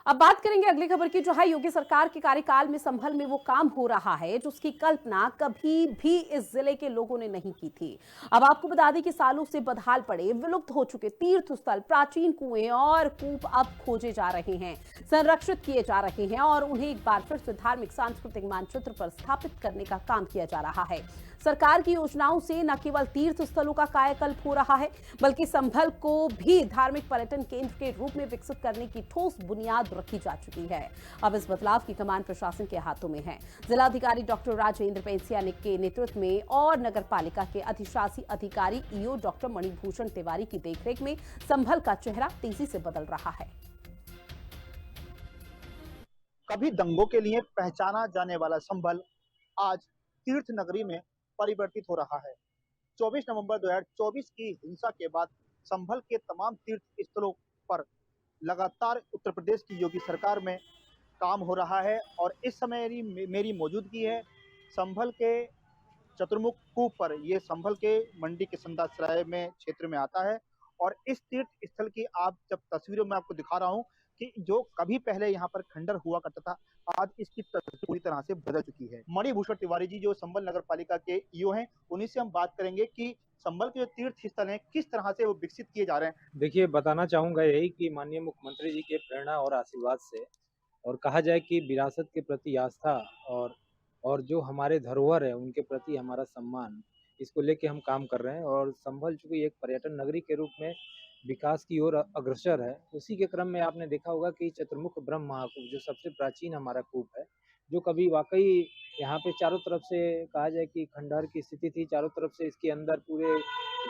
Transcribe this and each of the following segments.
अब बात करेंगे अगली खबर की, जो है योगी सरकार के कार्यकाल में संभल में वो काम हो रहा है जिसकी कल्पना कभी भी इस जिले के लोगों ने नहीं की थी। अब आपको बता दें कि सालों से बदहाल पड़े, विलुप्त हो चुके तीर्थ स्थल, प्राचीन कुएं और कूप अब खोजे जा रहे हैं, संरक्षित किए जा रहे हैं और उन्हें एक बार फिर से धार्मिक सांस्कृतिक मानचित्र पर स्थापित करने का काम किया जा रहा है। सरकार की योजनाओं से न केवल तीर्थ स्थलों का कायाकल्प हो रहा है, बल्कि संभल को भी धार्मिक पर्यटन केंद्र के रूप में विकसित करने की ठोस बुनियाद रखी जा चुकी है। अब इस बदलाव की कमान प्रशासन के हाथों में है। जिलाधिकारी डॉक्टर राजेंद्र पेंसिया के नेतृत्व में और नगर पालिका के अधिशासी अधिकारी ईओ डॉक्टर मणिभूषण तिवारी की देखरेख में संभल का चेहरा तेजी से बदल रहा है। कभी दंगों के लिए पहचाना जाने वाला संभल आज तीर्थ नगरी में परिवर्तित हो रहा है। 24 नवंबर 2024 की हिंसा के बाद संभल के तमाम तीर्थ स्थलों पर लगातार उत्तर प्रदेश की योगी सरकार में काम हो रहा है और इस समय मेरी मौजूदगी है संभल के चतुर्मुख कूप पर। ये संभल के मंडी के संदासराय में क्षेत्र में आता है और इस तीर्थ स्थल की आप जब तस्वीरों में आपको दिखा रहा हूं कि जो कभी पहले यहाँ पर खंडर हुआ करता था, आज इसकी तस्वीर पूरी तरह से बदल चुकी है। मणिभूषण तिवारी जी जो संभल नगर पालिका के ईओ हैं, उन्हीं से हम बात करेंगे कि संभल के जो तीर्थ स्थल हैं किस तरह से वो विकसित किए जा रहे हैं। देखिए, बताना चाहूँगा यही कि माननीय मुख्यमंत्री जी के प्रेरणा और आशीर्वाद से और कहा जाए कि विरासत के प्रति आस्था और जो हमारे धरोहर है उनके प्रति हमारा सम्मान, इसको लेके हम काम कर रहे हैं। और संभल चूँकि एक पर्यटन नगरी के रूप में विकास की ओर अग्रसर है, उसी के क्रम में आपने देखा होगा कि चतुर्मुख ब्रह्म महाकूप जो सबसे प्राचीन हमारा कूप है, जो कभी वाक़ई यहाँ पे चारों तरफ से कहा जाए कि खंडहर की स्थिति थी, चारों तरफ से इसके अंदर पूरे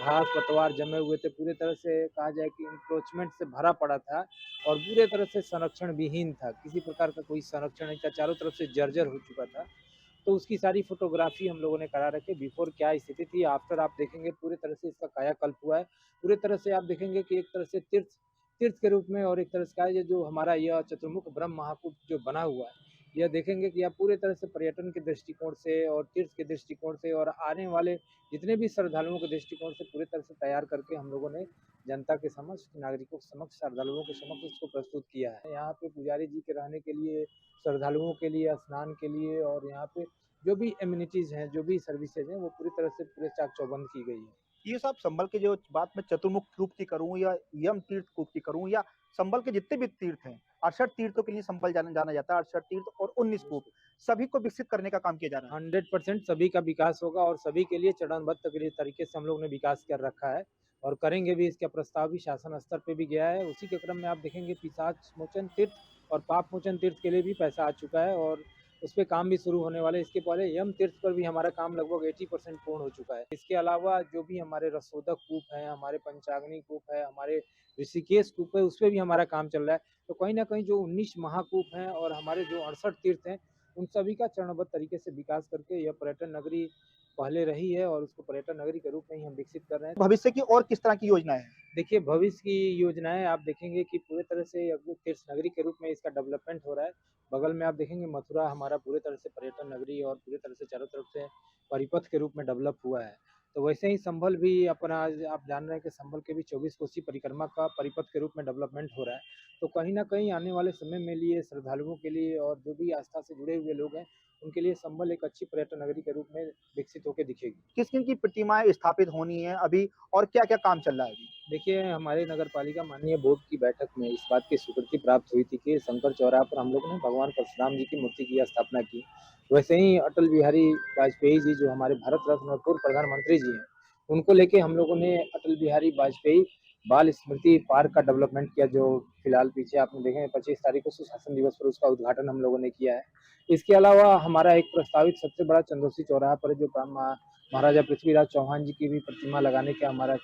घास पतवार जमे हुए थे, पूरे तरह से कहा जाए कि इंक्रोचमेंट से भरा पड़ा था और पूरे तरह से संरक्षण विहीन था, किसी प्रकार का कोई संरक्षण नहीं था, चारों तरफ से जर्जर हो चुका था। तो उसकी सारी फोटोग्राफी हम लोगों ने करा रखी, बिफोर क्या स्थिति थी, आफ्टर आप देखेंगे पूरे तरह से इसका कायाकल्प हुआ है। पूरे तरह से आप देखेंगे कि एक तरह से तीर्थ तीर्थ के रूप में और एक तरह से कहा जाए जो हमारा यह चतुर्मुख ब्रह्म महाकूप जो बना हुआ है, यह देखेंगे कि आप पूरे तरह से पर्यटन के दृष्टिकोण से और तीर्थ के दृष्टिकोण से और आने वाले जितने भी श्रद्धालुओं के दृष्टिकोण से पूरे तरह से तैयार करके हम लोगों ने जनता के समक्ष, नागरिकों के समक्ष, श्रद्धालुओं के समक्ष इसको प्रस्तुत किया है। यहाँ पे पुजारी जी के रहने के लिए, श्रद्धालुओं के लिए स्नान के लिए और यहाँ पे जो भी एम्यूनिटीज़ हैं, जो भी सर्विसेज हैं, वो पूरी तरह से पूरे चाक-चौबंद की गई है। ये सब संभल के जो बात मैं चतुर्मुख कूप की करूं या यम तीर्थ कूप की करूं या संभल के जितने भी तीर्थ हैं, 68 तीर्थों के लिए संभल जाना जाता है। 68 तीर्थ और 19 कूप सभी को विकसित करने का काम किया जा रहा है। 100% सभी का विकास होगा और सभी के लिए चरणबद्ध तरीके से हम लोग ने विकास कर रखा है और करेंगे भी। इसका प्रस्ताव भी शासन स्तर पे भी गया है। उसी के क्रम में आप देखेंगे पिशाच मोचन तीर्थ और पाप मोचन तीर्थ के लिए भी पैसा आ चुका है और उस पे काम भी शुरू होने वाले। इसके पहले यम तीर्थ पर भी हमारा काम लगभग 80% पूर्ण हो चुका है। इसके अलावा जो भी हमारे रसोदक कूप है, हमारे पंचाग्नि कूप है, हमारे ऋषिकेश कूप है, उस पे भी हमारा काम चल रहा है। तो कहीं न कहीं जो 19 महाकूप हैं और हमारे जो 68 तीर्थ हैं, उन सभी का चरणबद्ध तरीके से विकास करके यह पर्यटन नगरी पहले रही है और उसको पर्यटन नगरी के रूप में ही हम विकसित कर रहे हैं। भविष्य की और किस तरह की योजनाएं हैं? देखिए, भविष्य की योजनाएँ आप देखेंगे कि पूरे तरह से अब तीर्थ नगरी के रूप में इसका डेवलपमेंट हो रहा है। बगल में आप देखेंगे मथुरा हमारा पूरे तरह से पर्यटन नगरी और पूरे तरह से चारों तरफ से परिपथ के रूप में डेवलप हुआ है। तो वैसे ही संभल भी अपना आज आप जान रहे हैं कि संभल के भी 24 कोसी परिक्रमा का परिपथ के रूप में डेवलपमेंट हो रहा है। तो कहीं न कहीं आने वाले समय में लिए श्रद्धालुओं के लिए और जो भी आस्था से जुड़े हुए लोग हैं, उनके लिए संभल एक अच्छी पर्यटन नगरी के रूप में विकसित होके दिखेगी। किन-किन की प्रतिमाएं स्थापित होनी है अभी और क्या-क्या काम चल रहा है अभी? देखिए, हमारे नगर पालिका माननीय बोर्ड की बैठक में इस बात की स्वीकृति प्राप्त हुई थी कि शंकर चौराहा पर हम लोगों ने भगवान परशुराम जी की मूर्ति की स्थापना की। वैसे ही अटल बिहारी वाजपेयी जी जो हमारे भारत रत्न और पूर्व प्रधानमंत्री जी हैं, उनको लेके हम लोगों ने अटल बिहारी वाजपेयी बाल स्मृति पार्क का डेवलपमेंट किया, जो फिलहाल पीछे आपने देखे हैं 25 तारीख को सुशासन दिवस पर उसका उद्घाटन हम लोगों ने किया है। इसके अलावा हमारा एक प्रस्तावित सबसे बड़ा चंदौसी चौराहा पर जो महाराजा पृथ्वीराज चौहान जी की भी प्रतिमा लगाने का हमारा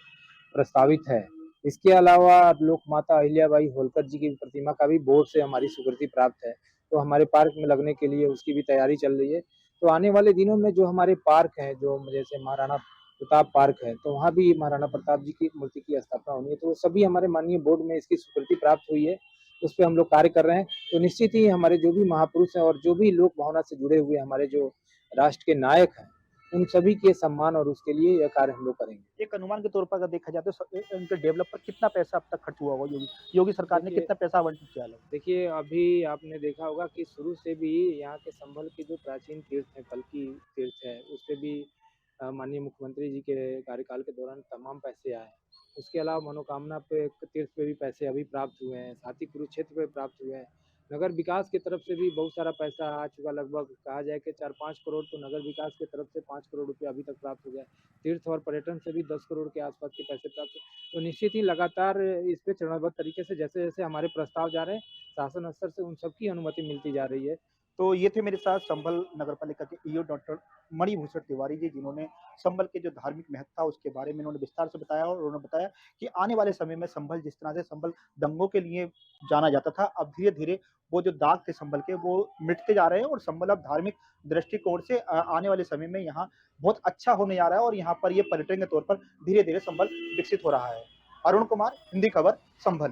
प्रस्तावित है। इसके अलावा लोक माता अहिल्याबाई होलकर जी की प्रतिमा का भी बोर्ड से हमारी स्वीकृति प्राप्त है, तो हमारे पार्क में लगने के लिए उसकी भी तैयारी चल रही है। तो आने वाले दिनों में जो हमारे पार्क हैं, जो जैसे महाराणा प्रताप पार्क है, तो वहाँ भी महाराणा प्रताप जी की मूर्ति की स्थापना होनी है। तो सभी हमारे माननीय बोर्ड में इसकी स्वीकृति प्राप्त हुई है, उस पे हम लोग कार्य कर रहे हैं। तो निश्चित ही हमारे जो भी महापुरुष हैं और जो भी लोक भावना से जुड़े हुए हमारे जो राष्ट्र के नायक हैं, उन सभी के सम्मान और उसके लिए यह कार्य हम लोग करेंगे। एक अनुमान के तौर पर अगर देखा जाए तो इनके डेवलप पर कितना पैसा अब तक खर्च हुआ होगा योगी सरकार ने देखिए कितना पैसा आवंटित किया है? देखिए, अभी आपने देखा होगा कि शुरू से भी यहाँ के संभल के जो प्राचीन तीर्थ हैं, कल्की तीर्थ है, उसपे भी माननीय मुख्यमंत्री जी के कार्यकाल के दौरान तमाम पैसे आए हैं। उसके अलावा मनोकामना पे तीर्थ पे भी पैसे अभी प्राप्त हुए हैं, साथ ही कुरुक्षेत्र पे प्राप्त हुए हैं। नगर विकास की तरफ से भी बहुत सारा पैसा आ चुका, लगभग कहा जाए कि 4-5 करोड़ तो नगर विकास की तरफ से 5 करोड़ रुपए अभी तक प्राप्त हो गया है। तीर्थ और पर्यटन से भी 10 करोड़ के आस-पास के पैसे प्राप्त हुए। तो निश्चित ही लगातार इस पे चरणबद्ध तरीके से जैसे-जैसे हमारे प्रस्ताव जा रहे हैं, शासन स्तर से उन सबकी अनुमति मिलती जा रही है। तो ये थे मेरे साथ संभल नगर पालिका के ईओ डॉक्टर मणिभूषण तिवारी जी, जिन्होंने संभल के जो धार्मिक महत्ता है उसके बारे में उन्होंने विस्तार से बताया और उन्होंने बताया कि आने वाले समय में संभल जिस तरह से संभल दंगों के लिए जाना जाता था, अब धीरे-धीरे वो जो दाग थे संभल के वो मिटते जा रहे हैं और संभल अब धार्मिक दृष्टिकोण से आने वाले समय में यहाँ बहुत अच्छा होने जा रहा है और यहाँ पर ये पर्यटन के तौर पर धीरे-धीरे संभल विकसित हो रहा है। अरुण कुमार, हिंदी खबर, संभल।